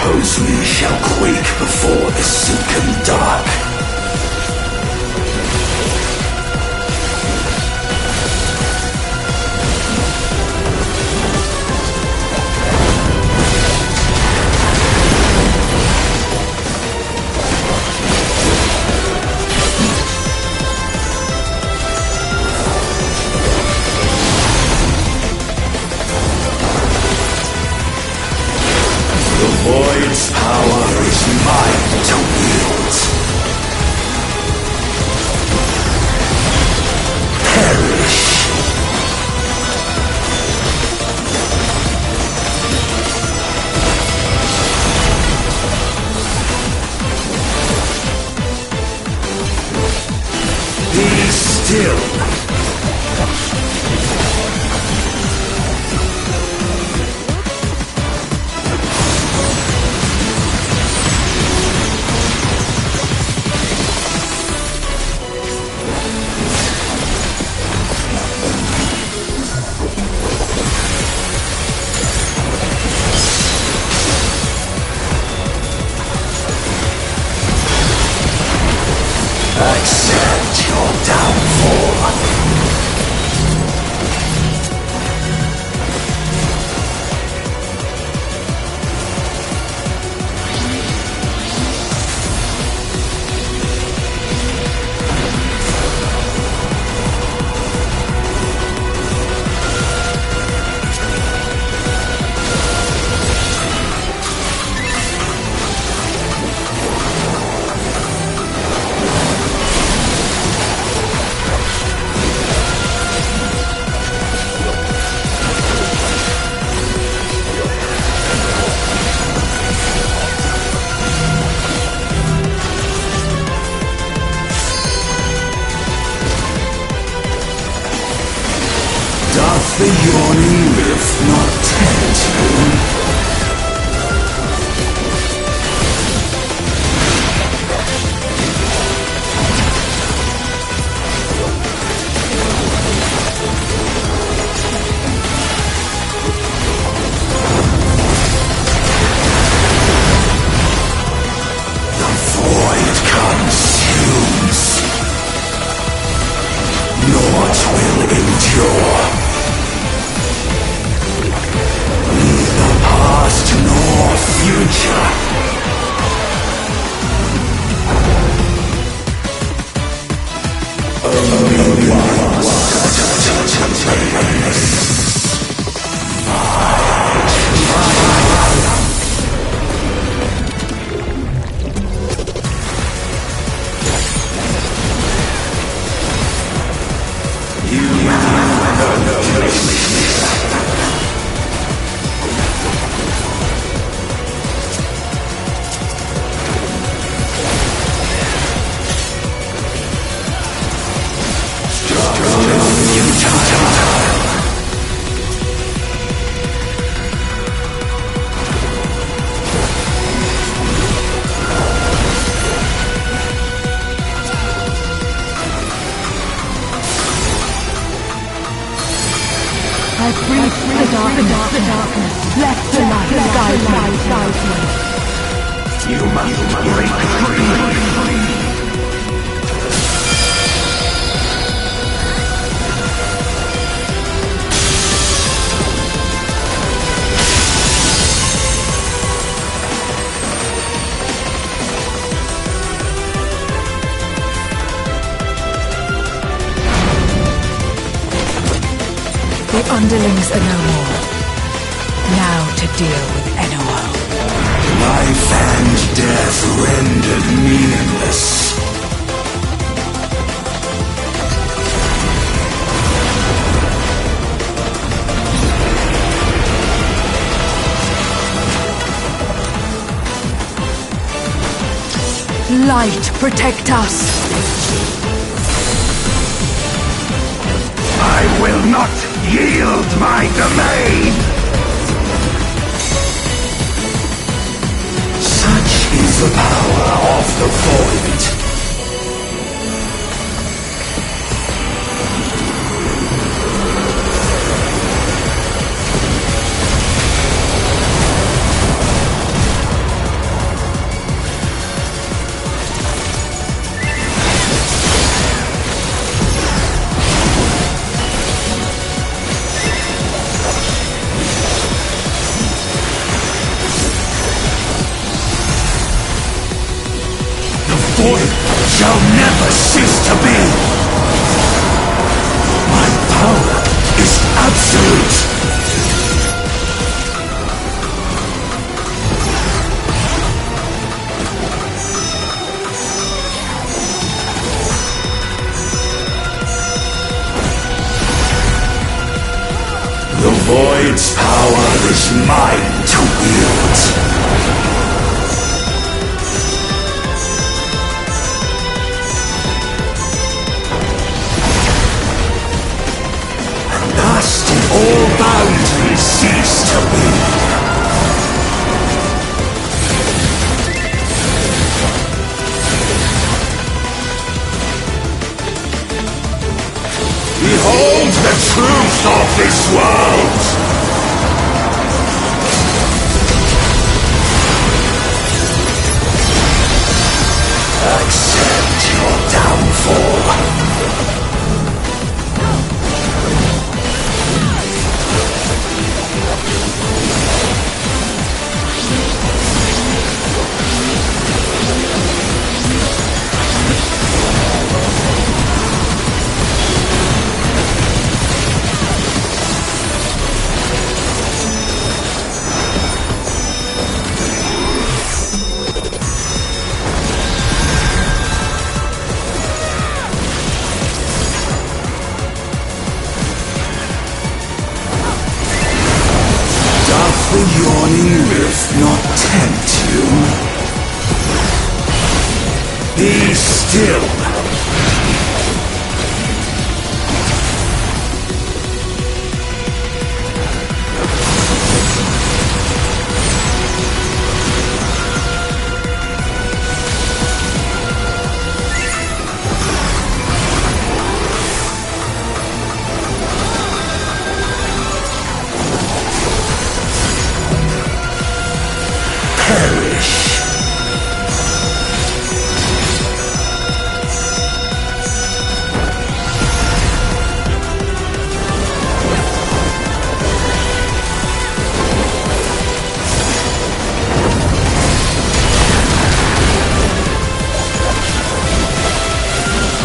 Suppose we shall quake before the silken dark. The void's power is mine to wield. Perish. Be still. Accept your downfall. Doth the yawning rift not tempt you? The void consumes. Naught will endure. Neither past nor future. Only one I breathe the darkness, let the light guide me. You must break free. The underlings are no more. Now to deal with NOO. Life and death rendered meaningless. Light, protect us. I will not yield my domain! Such is the power of the void. void shall never cease to be. My power is absolute. The void's power is mine to wield. All boundaries cease to be. Behold the truth of this world! Accept your downfall. The yawning rift not tempt you? Be still. Perish.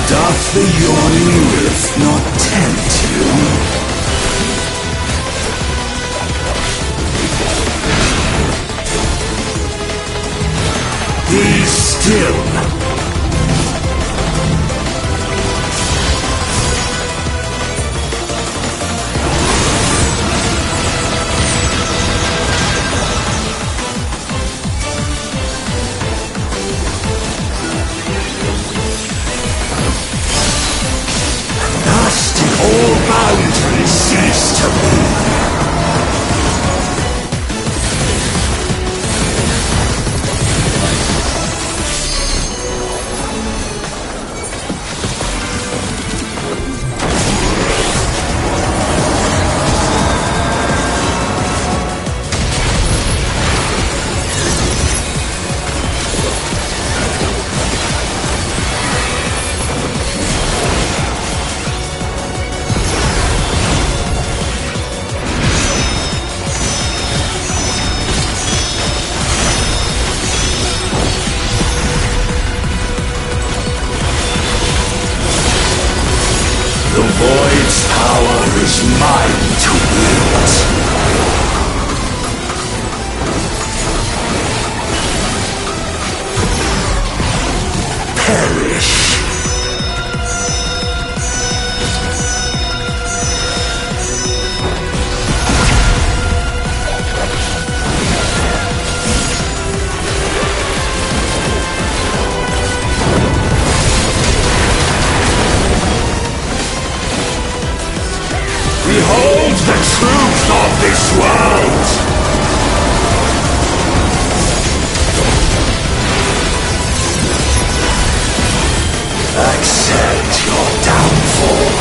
Doth the yawning rift not tempt you? Be still. Thus did all boundaries cease to be. The void's power is mine to wield. Perish. Behold the truth of this world! Accept your downfall.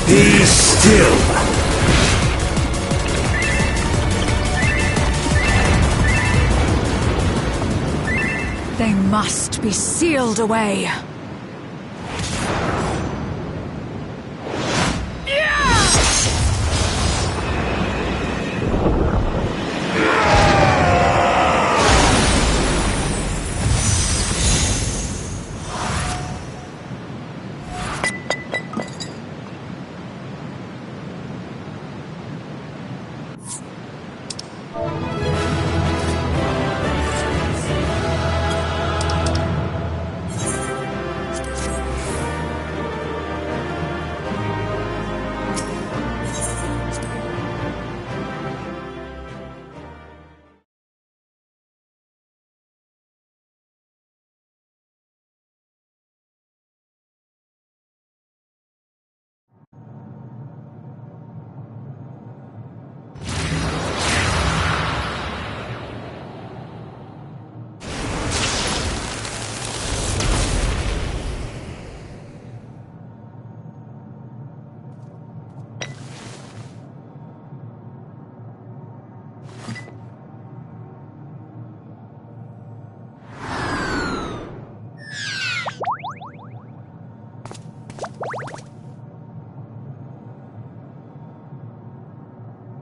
Be still! They must be sealed away.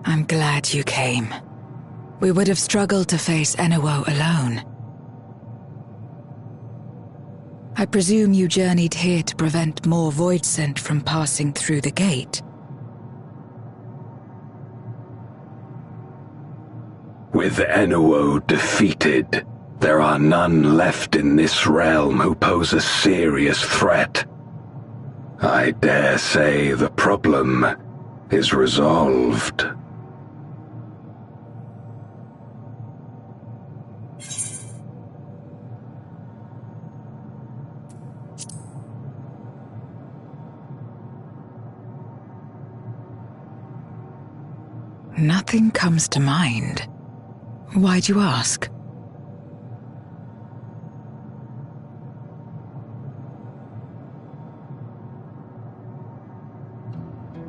I'm glad you came. We would have struggled to face Enuo alone. I presume you journeyed here to prevent more Voidsent from passing through the gate. With Enuo defeated, there are none left in this realm who pose a serious threat. I dare say the problem is resolved. Nothing comes to mind. Why'd you ask?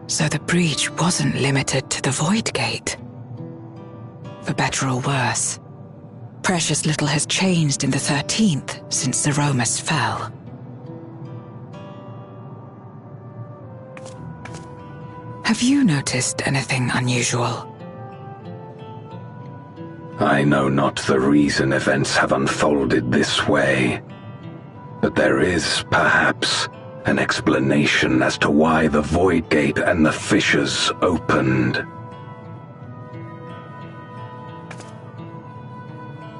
So the breach wasn't limited to the Void Gate. For better or worse, precious little has changed in the 13th since Zeromus fell. Have you noticed anything unusual? I know not the reason events have unfolded this way, but there is, perhaps, an explanation as to why the Void Gate and the fissures opened.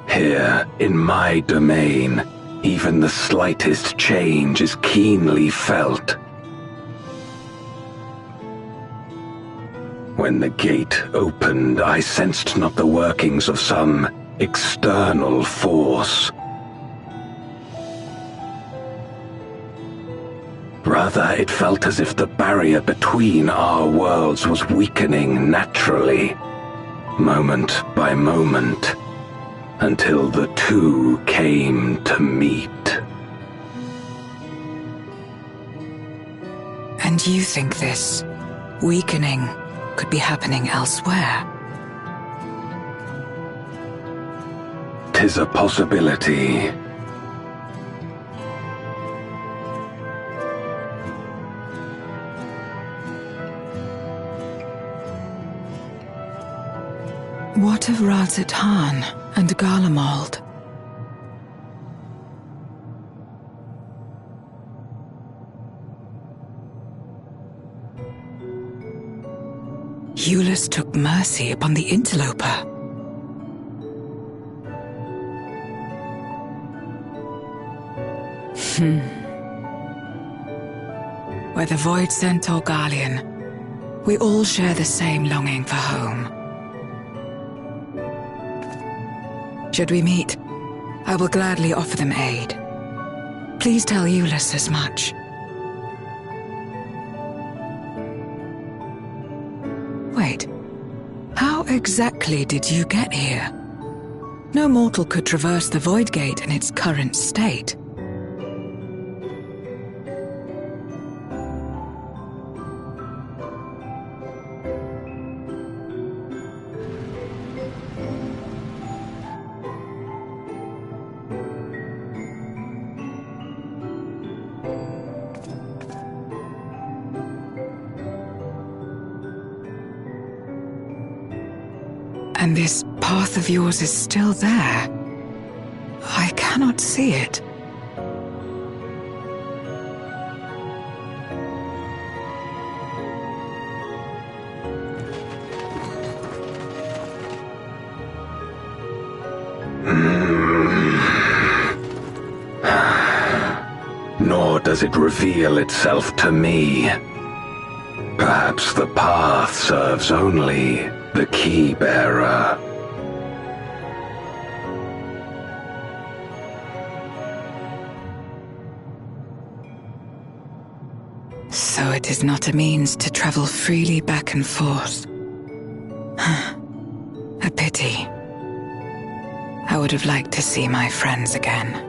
Here, in my domain, even the slightest change is keenly felt. When the gate opened, I sensed not the workings of some external force. Rather, it felt as if the barrier between our worlds was weakening naturally, moment by moment, until the two came to meet. And you think this weakening could be happening elsewhere? 'Tis a possibility. What of Razatan and Garlemald? Eulus took mercy upon the interloper. Whether Voidsent or Garlean, we all share the same longing for home. Should we meet, I will gladly offer them aid. Please tell Eulus as much. Wait, how exactly did you get here? No mortal could traverse the Void Gate in its current state. And this path of yours is still there. I cannot see it. Nor does it reveal itself to me. Perhaps the path serves only the key bearer. So it is not a means to travel freely back and forth. A pity. I would have liked to see my friends again.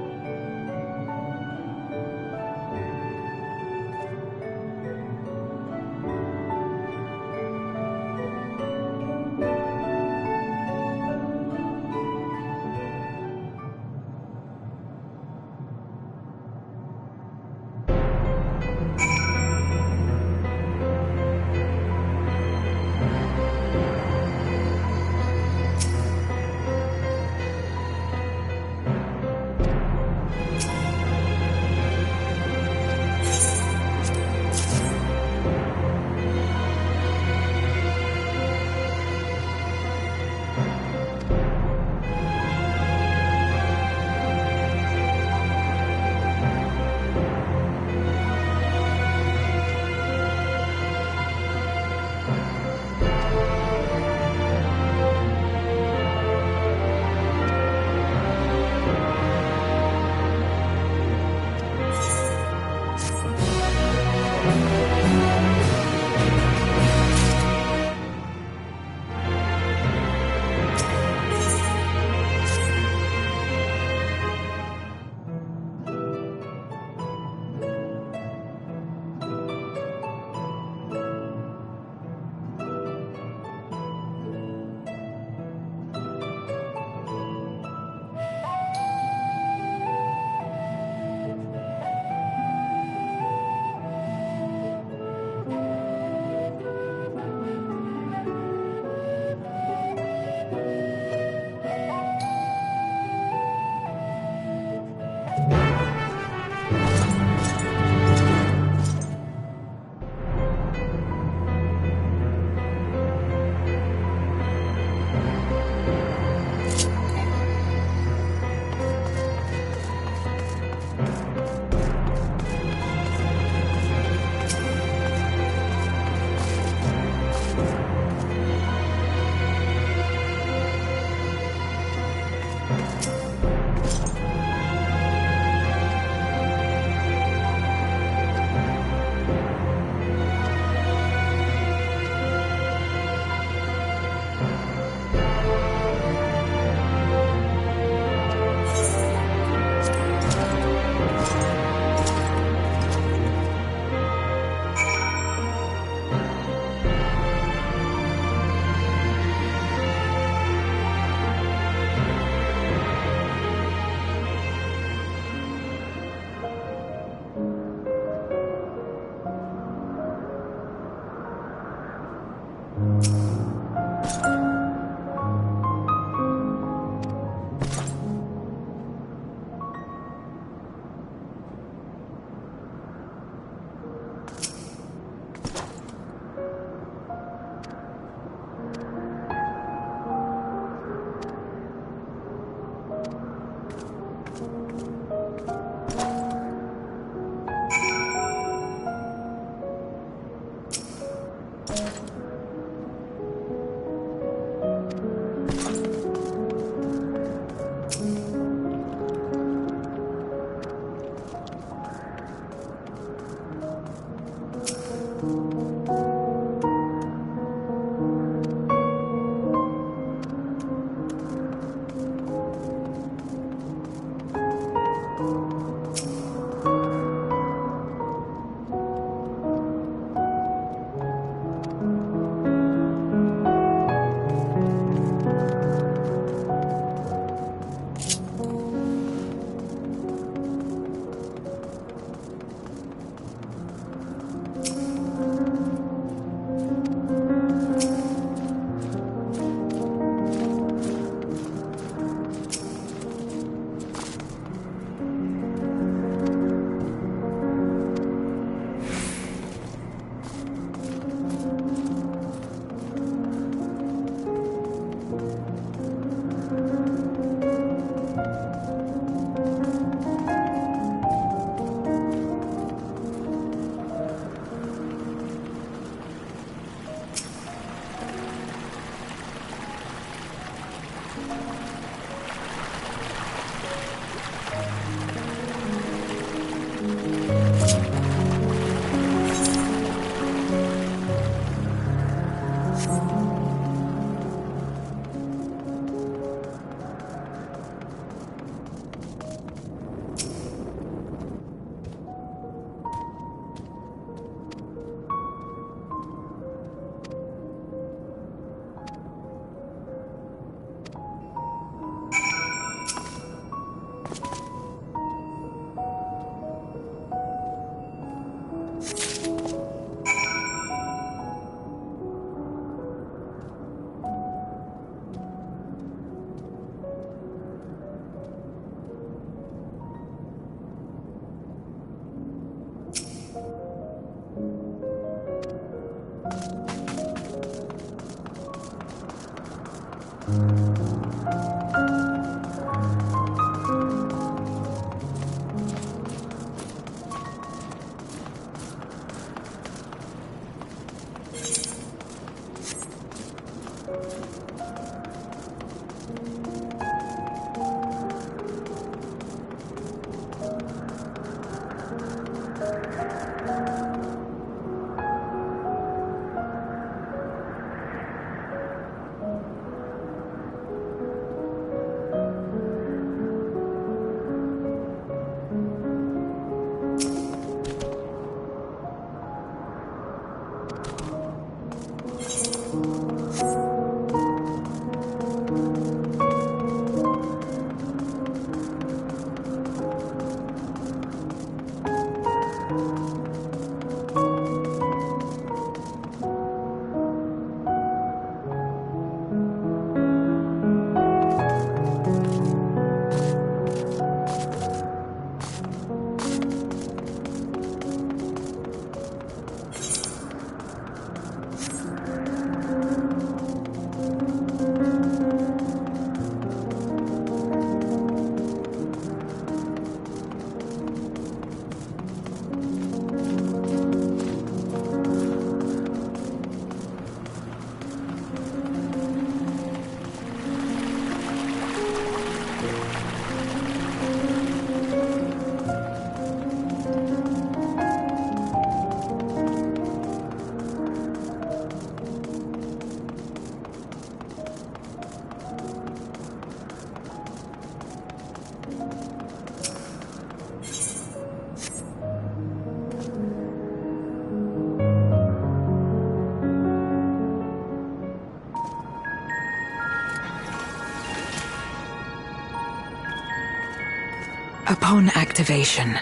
Upon activation,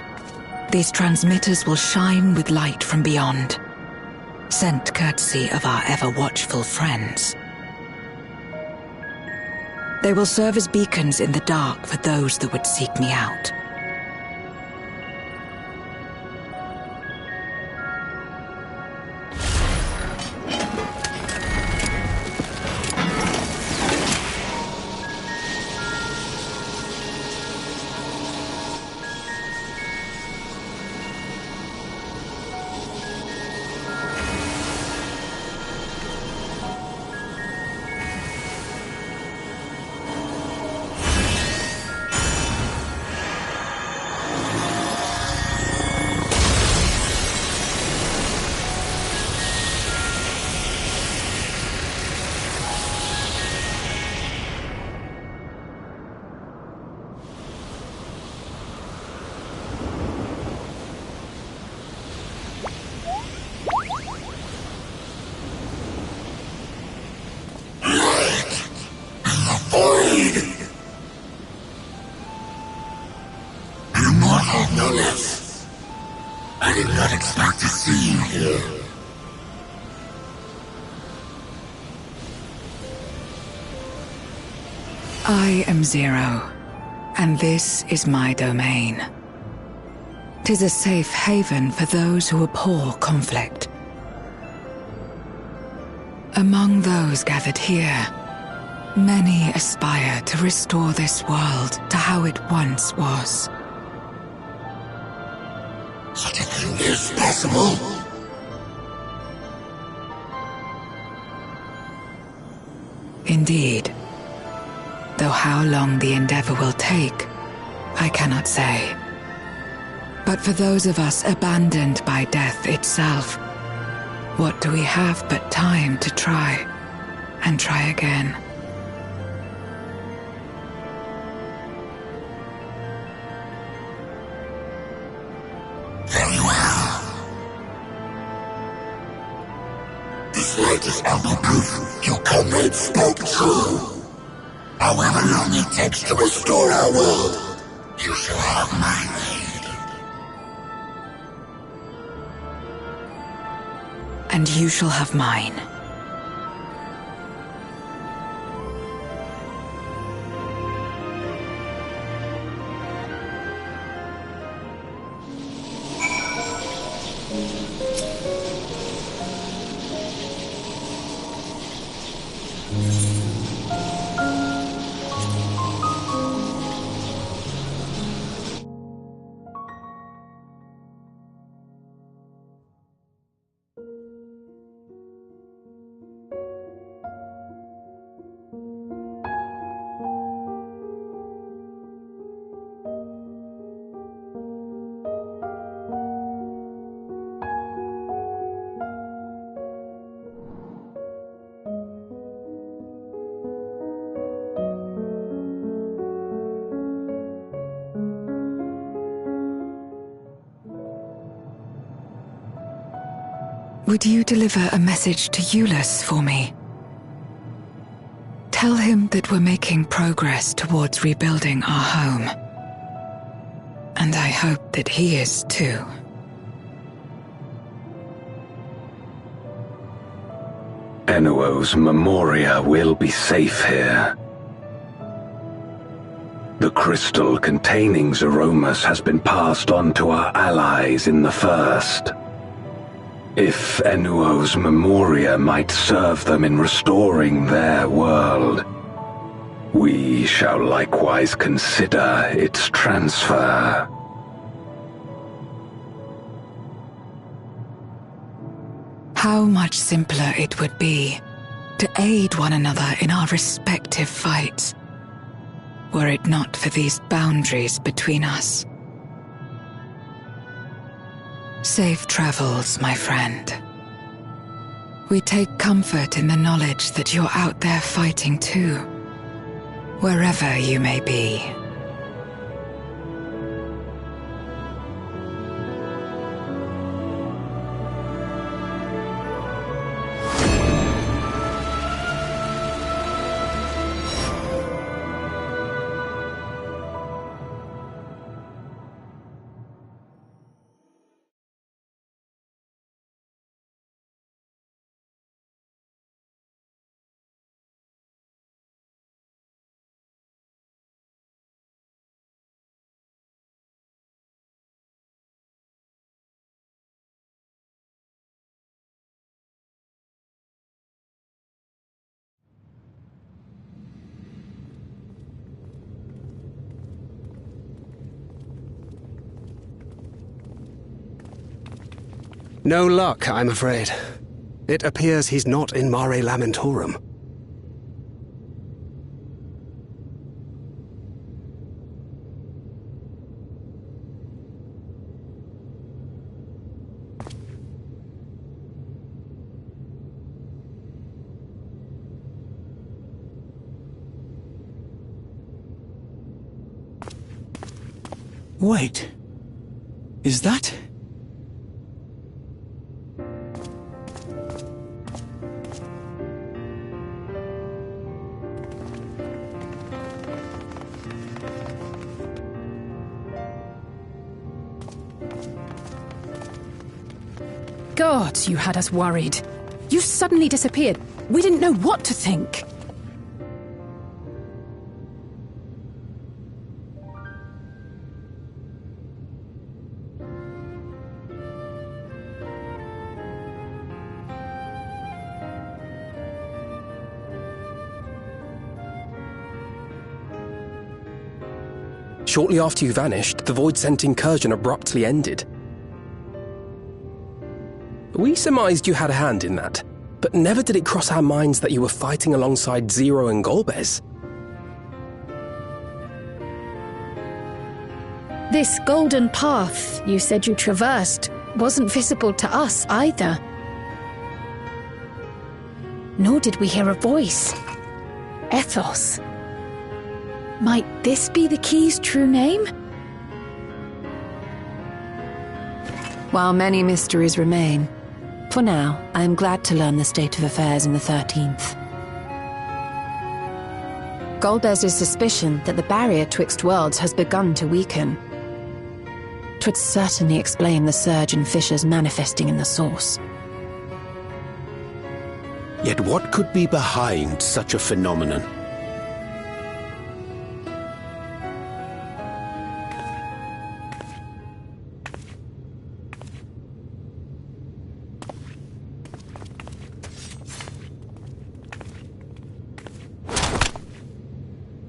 these transmitters will shine with light from beyond, sent courtesy of our ever-watchful friends. They will serve as beacons in the dark for those that would seek me out. I did not expect to see you here. I am Zero, and this is my domain. 'Tis a safe haven for those who abhor conflict. Among those gathered here, many aspire to restore this world to how it once was. Such a thing is possible. Indeed. Though how long the endeavor will take, I cannot say. But for those of us abandoned by death itself, what do we have but time to try, and try again? Very well. This light is ample proof your comrade spoke true. However long it takes to restore our world, you shall have my aid. And you shall have mine. Would you deliver a message to Eulus for me? Tell him that we're making progress towards rebuilding our home. And I hope that he is too. Enuo's Memoria will be safe here. The crystal containing Zeromus has been passed on to our allies in the First. If Enuo's Memoria might serve them in restoring their world, we shall likewise consider its transfer. How much simpler it would be to aid one another in our respective fights, were it not for these boundaries between us. Safe travels, my friend. We take comfort in the knowledge that you're out there fighting too, wherever you may be. No luck, I'm afraid. It appears he's not in Mare Lamentorum. Wait. Is that... God, you had us worried. You suddenly disappeared. We didn't know what to think. Shortly after you vanished, the Void-sent incursion abruptly ended. We surmised you had a hand in that, but never did it cross our minds that you were fighting alongside Zero and Golbez. This golden path you said you traversed wasn't visible to us either. Nor did we hear a voice. Ethos. Might this be the key's true name? While many mysteries remain, for now, I am glad to learn the state of affairs in the 13th. Golbez's suspicion that the barrier twixt worlds has begun to weaken. 'Twould certainly explain the surge in fissures manifesting in the source. Yet what could be behind such a phenomenon?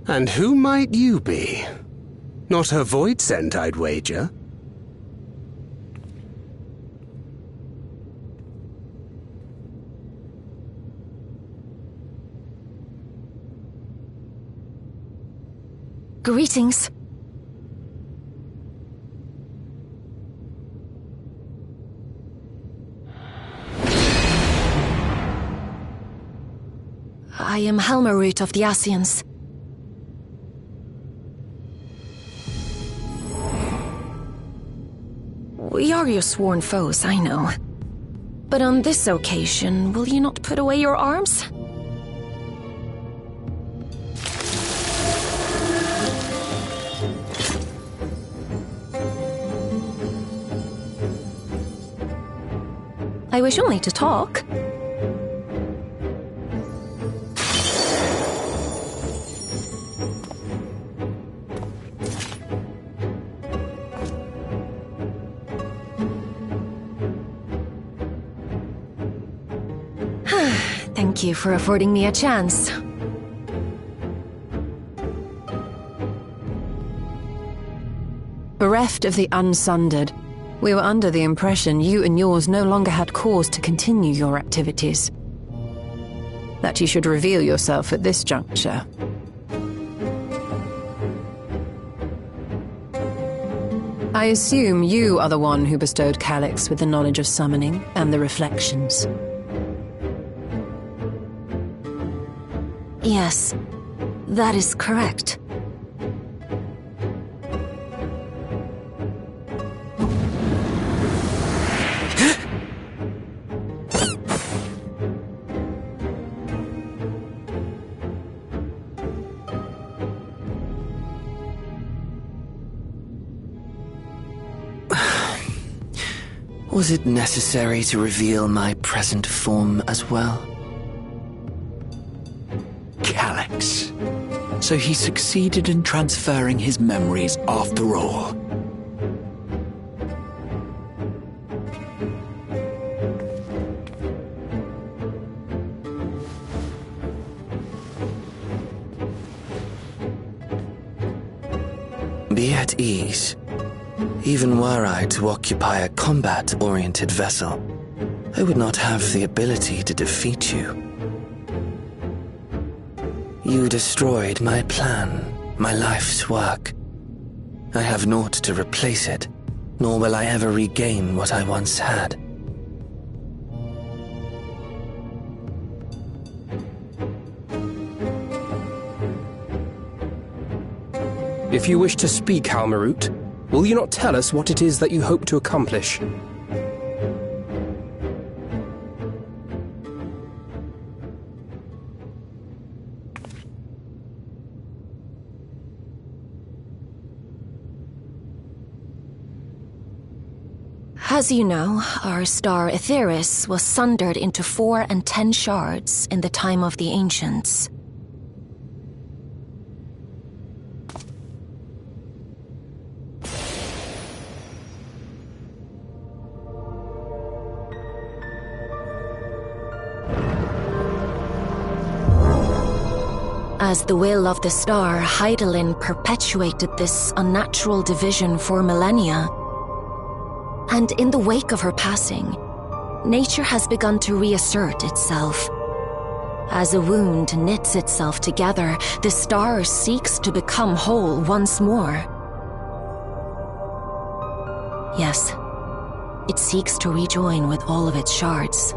And who might you be? Not her Void-sent, I'd wager. Greetings. I am Helmarut of the Ascians. We are your sworn foes, I know. But on this occasion, will you not put away your arms? I wish only to talk. Thank you for affording me a chance. Bereft of the Unsundered, we were under the impression you and yours no longer had cause to continue your activities. That you should reveal yourself at this juncture. I assume you are the one who bestowed Calyx with the knowledge of summoning and the reflections. Yes, that is correct. Was it necessary to reveal my present form as well? Calyx. So he succeeded in transferring his memories after all. Be at ease. Even were I to occupy a combat-oriented vessel, I would not have the ability to defeat you. You destroyed my plan, my life's work. I have naught to replace it, nor will I ever regain what I once had. If you wish to speak, Halmarut, will you not tell us what it is that you hope to accomplish? As you know, our star Aetheris was sundered into 4 and 10 shards in the time of the Ancients. As the will of the star, Hydaelyn perpetuated this unnatural division for millennia. And in the wake of her passing, nature has begun to reassert itself. As a wound knits itself together, the star seeks to become whole once more. Yes, it seeks to rejoin with all of its shards.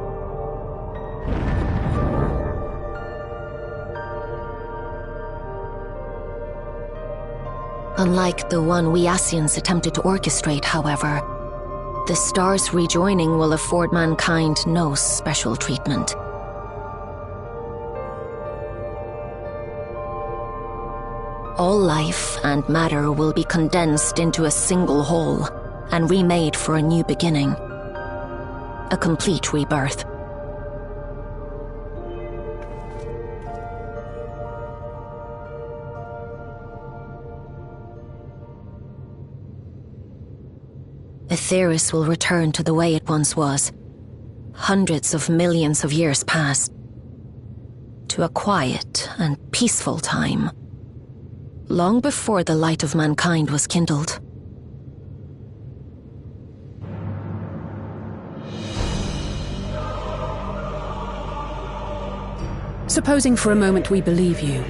Unlike the one we Ascians attempted to orchestrate, however, the star's rejoining will afford mankind no special treatment. All life and matter will be condensed into a single whole and remade for a new beginning. A complete rebirth. Aetheris will return to the way it once was, hundreds of millions of years past, to a quiet and peaceful time, long before the light of mankind was kindled. Supposing for a moment we believe you,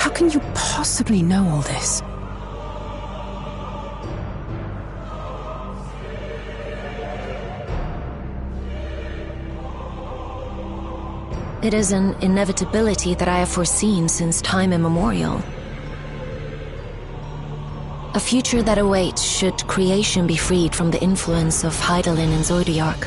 how can you possibly know all this? It is an inevitability that I have foreseen since time immemorial. A future that awaits should creation be freed from the influence of Hydaelyn and Zodiark.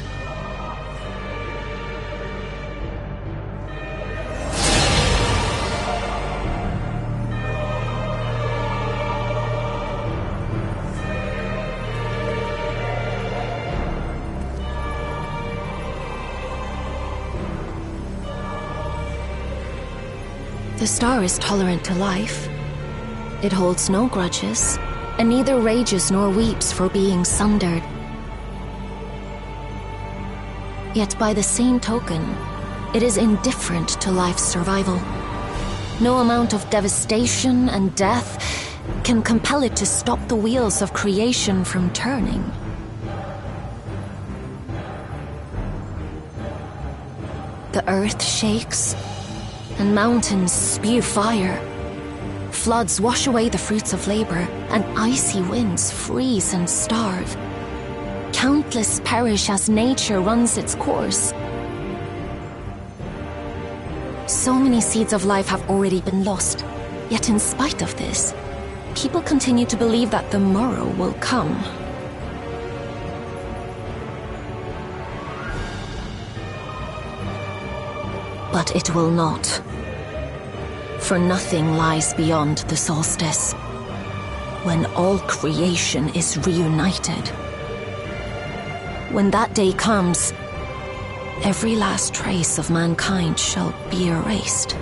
The star is tolerant to life. It holds no grudges, and neither rages nor weeps for being sundered. Yet by the same token, it is indifferent to life's survival. No amount of devastation and death can compel it to stop the wheels of creation from turning. The earth shakes, and mountains spew fire. Floods wash away the fruits of labor, and icy winds freeze and starve. Countless perish as nature runs its course. So many seeds of life have already been lost, yet in spite of this, people continue to believe that the morrow will come. But it will not. For nothing lies beyond the solstice, when all creation is reunited. When that day comes, every last trace of mankind shall be erased.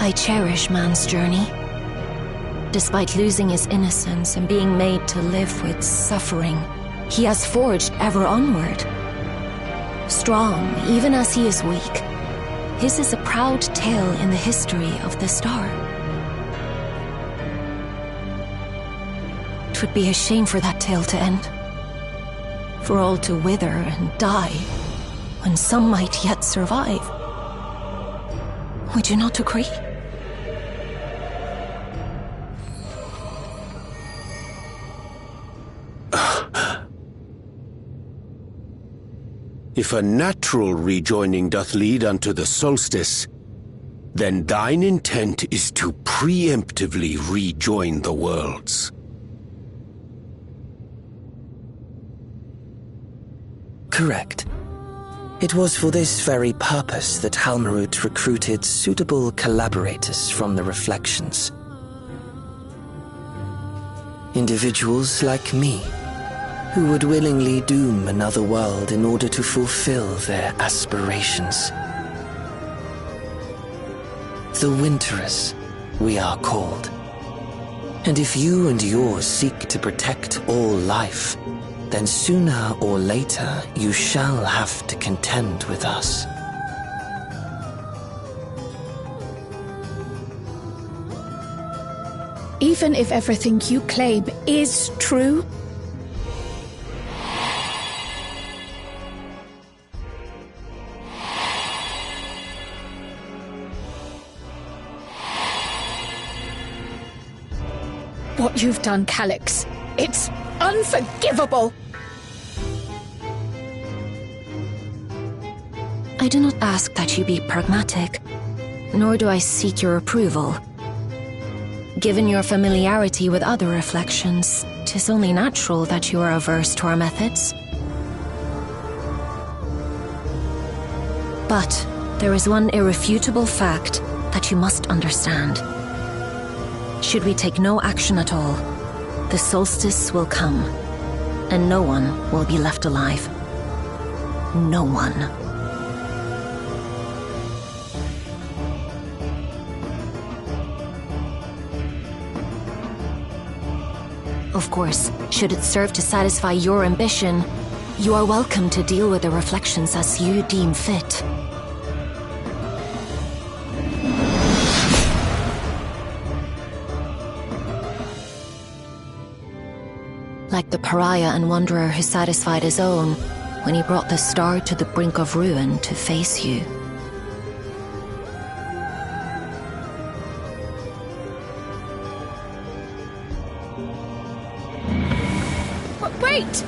I cherish man's journey. Despite losing his innocence and being made to live with suffering, he has forged ever onward. Strong, even as he is weak, his is a proud tale in the history of the star. It would be a shame for that tale to end. For all to wither and die, when some might yet survive. Would you not agree? If a natural rejoining doth lead unto the solstice, then thine intent is to preemptively rejoin the worlds. Correct. It was for this very purpose that Halmarut recruited suitable collaborators from the Reflections. Individuals like me, who would willingly doom another world in order to fulfill their aspirations. The Winterers, we are called. And if you and yours seek to protect all life, then sooner or later you shall have to contend with us. Even if everything you claim is true? What you've done, Calyx, it's unforgivable! I do not ask that you be pragmatic, nor do I seek your approval. Given your familiarity with other reflections, 'tis only natural that you are averse to our methods. But there is one irrefutable fact that you must understand. Should we take no action at all, the solstice will come, and no one will be left alive. No one. Of course, should it serve to satisfy your ambition, you are welcome to deal with the Reflections as you deem fit. Like the pariah and wanderer who satisfied his own when he brought the star to the brink of ruin to face you. Wait!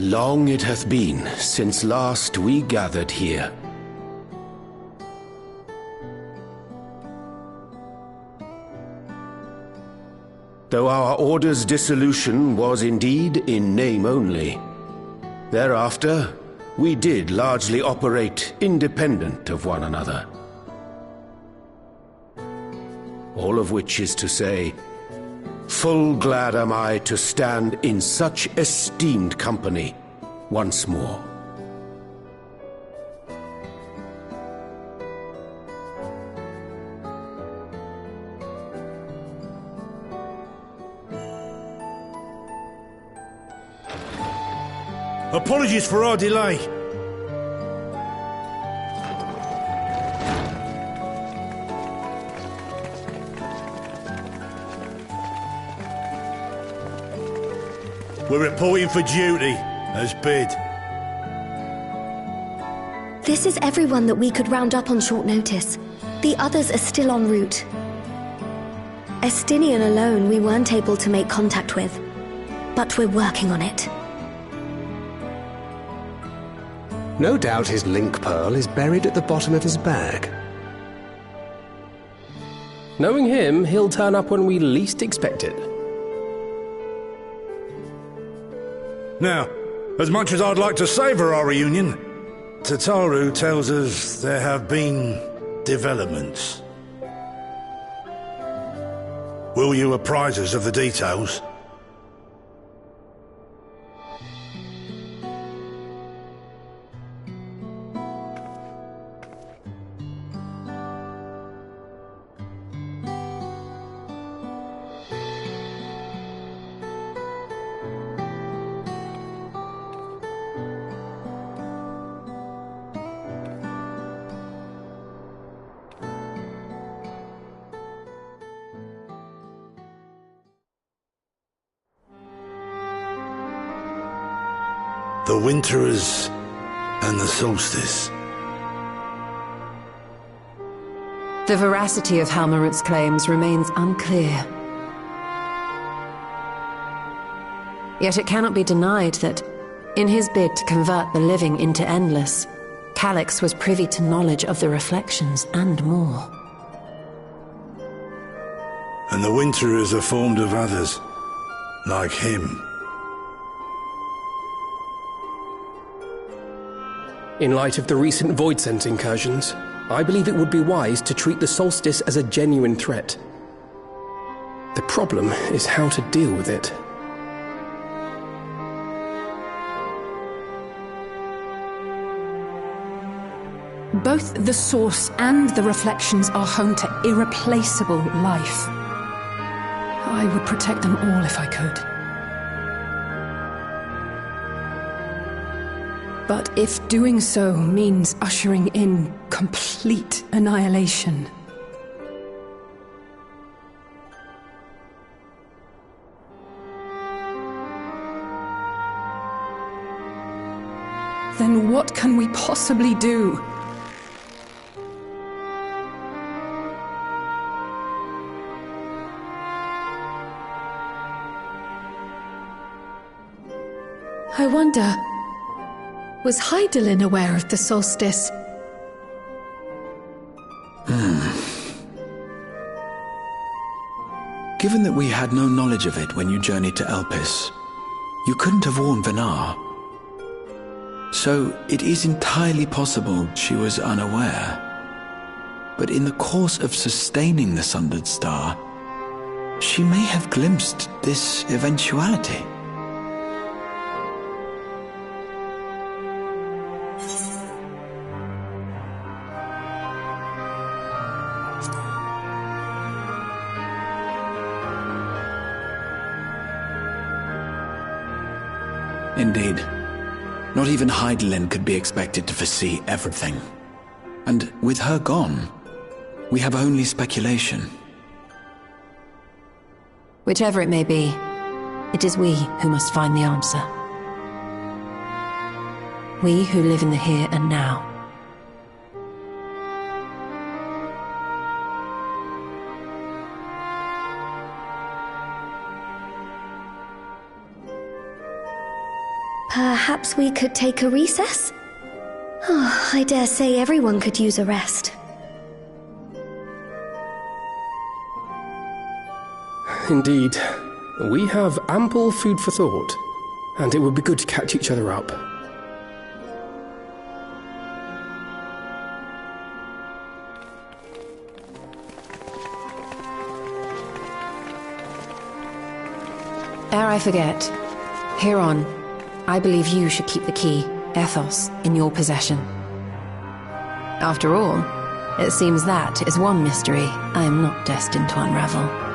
Long it hath been since last we gathered here. Though our order's dissolution was indeed in name only, thereafter we did largely operate independent of one another. All of which is to say, full glad am I to stand in such esteemed company once more. Apologies for our delay. We're reporting for duty, as bid. This is everyone that we could round up on short notice. The others are still en route. Estinian alone we weren't able to make contact with, but we're working on it. No doubt his link pearl is buried at the bottom of his bag. Knowing him, he'll turn up when we least expect it. Now, as much as I'd like to savour our reunion, Tataru tells us there have been developments. Will you apprise us of the details? The Winterers and the Solstice. The veracity of Halmarut's claims remains unclear. Yet it cannot be denied that, in his bid to convert the living into endless, Calyx was privy to knowledge of the reflections and more. And the Winterers are formed of others, like him. In light of the recent Void Sense incursions, I believe it would be wise to treat the Solstice as a genuine threat. The problem is how to deal with it. Both the Source and the Reflections are home to irreplaceable life. I would protect them all if I could. But if doing so means ushering in complete annihilation... then what can we possibly do? I wonder... was Hydaelyn aware of the solstice? Given that we had no knowledge of it when you journeyed to Elpis, you couldn't have warned Venar. So it is entirely possible she was unaware. But in the course of sustaining the Sundered Star, she may have glimpsed this eventuality. Indeed. Not even Hydaelyn could be expected to foresee everything. And with her gone, we have only speculation. Whichever it may be, it is we who must find the answer. We who live in the here and now. Perhaps we could take a recess? Oh, I dare say everyone could use a rest. Indeed. We have ample food for thought, and it would be good to catch each other up. Ere I forget, Heron, I believe you should keep the key, Ethos, in your possession. After all, it seems that is one mystery I am not destined to unravel.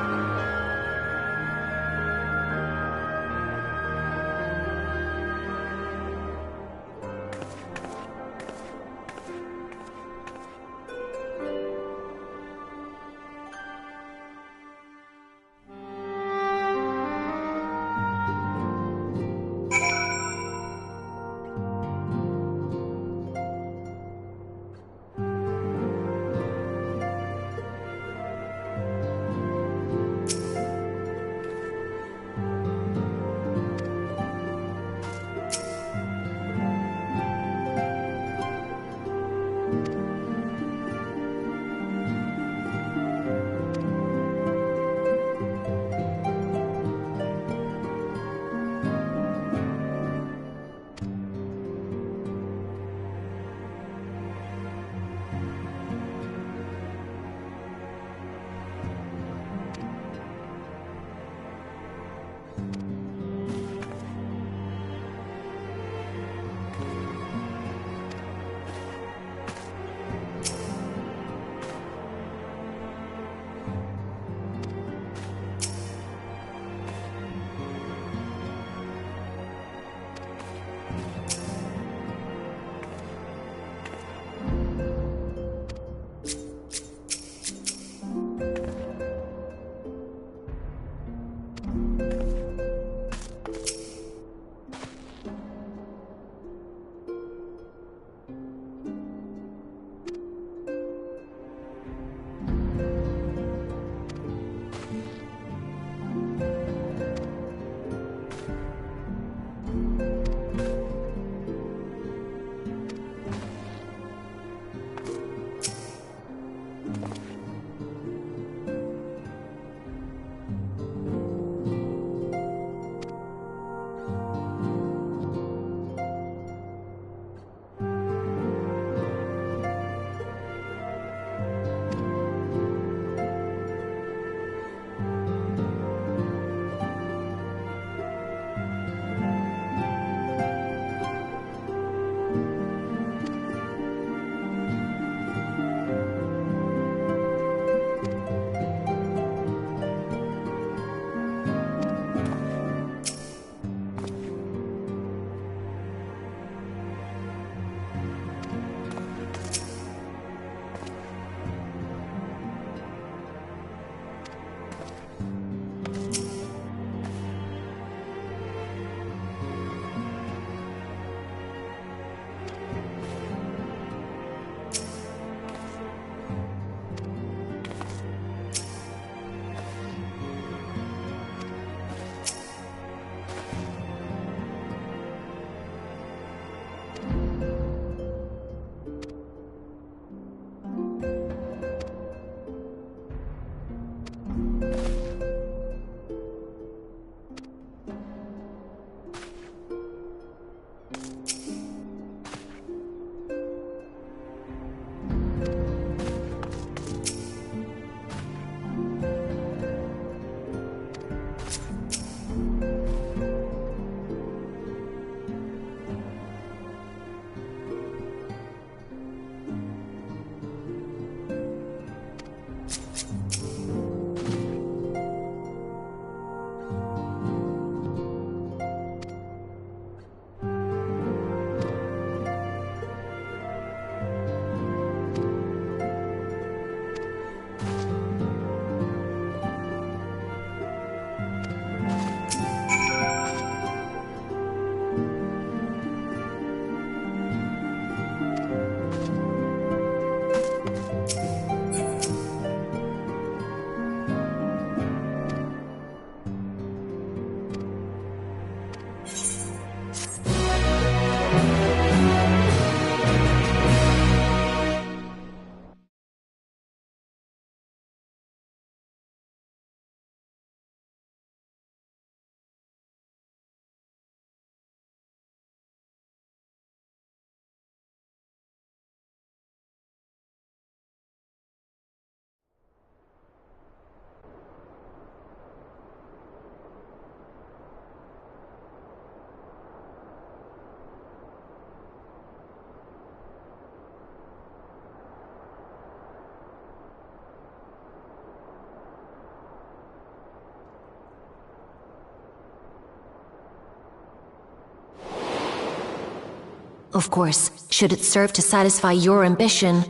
Of course, should it serve to satisfy your ambition,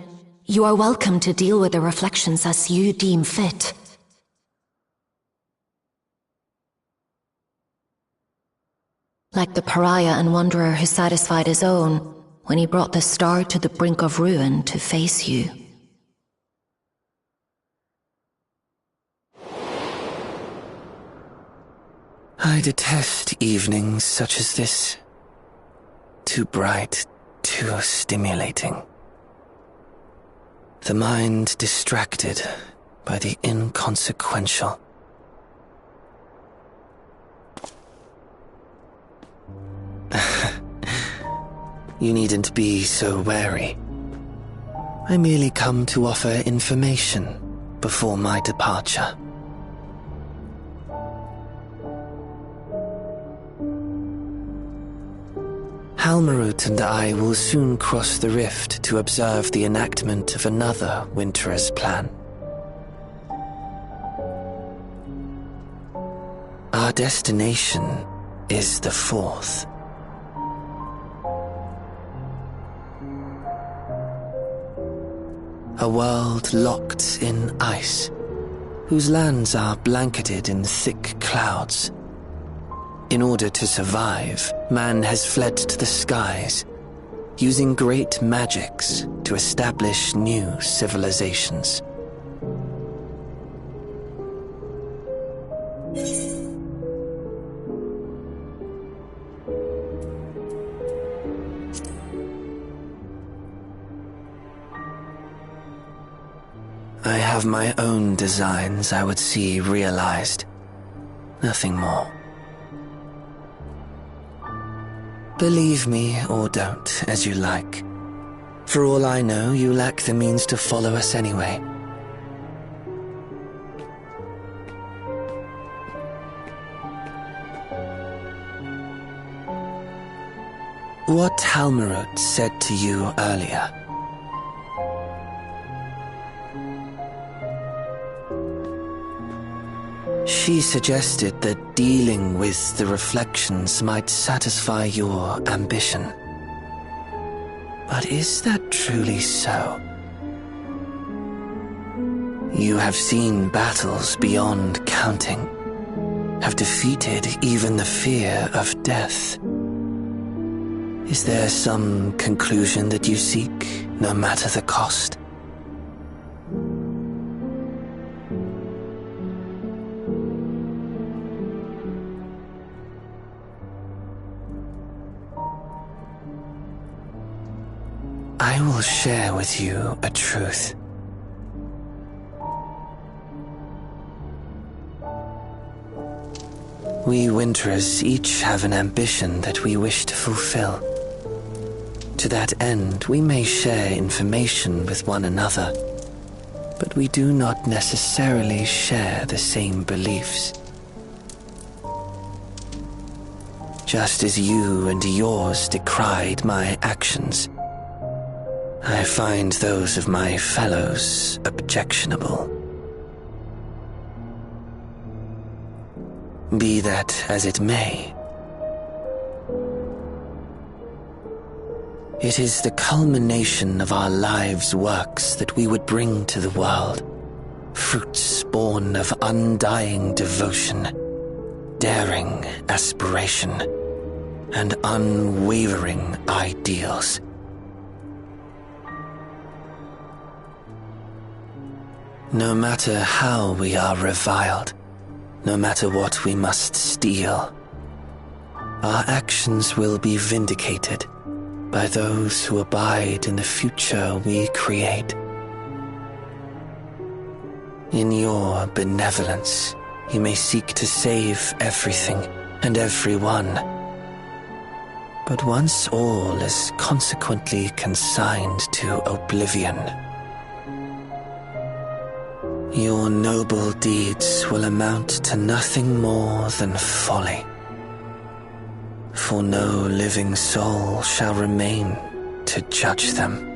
you are welcome to deal with the reflections as you deem fit. Like the pariah and wanderer who satisfied his own when he brought the star to the brink of ruin to face you. I detest evenings such as this. Too bright, too stimulating. The mind distracted by the inconsequential. You needn't be so wary. I merely come to offer information before my departure. Halmarut and I will soon cross the rift to observe the enactment of another Winter's plan. Our destination is the fourth. A world locked in ice, whose lands are blanketed in thick clouds. In order to survive, man has fled to the skies, using great magics to establish new civilizations. I have my own designs I would see realized. Nothing more. Believe me or don't, as you like. For all I know, you lack the means to follow us anyway. What Halmarut said to you earlier. She suggested that dealing with the reflections might satisfy your ambition. But is that truly so? You have seen battles beyond counting, have defeated even the fear of death. Is there some conclusion that you seek, no matter the cost? I will share with you a truth. We Winterers each have an ambition that we wish to fulfill. To that end, we may share information with one another, but we do not necessarily share the same beliefs. Just as you and yours decried my actions, I find those of my fellows objectionable. Be that as it may, it is the culmination of our lives' works that we would bring to the world, fruits born of undying devotion, daring aspiration, and unwavering ideals. No matter how we are reviled, no matter what we must steal, our actions will be vindicated by those who abide in the future we create. In your benevolence, you may seek to save everything and everyone. But once all is consequently consigned to oblivion, your noble deeds will amount to nothing more than folly. For no living soul shall remain to judge them.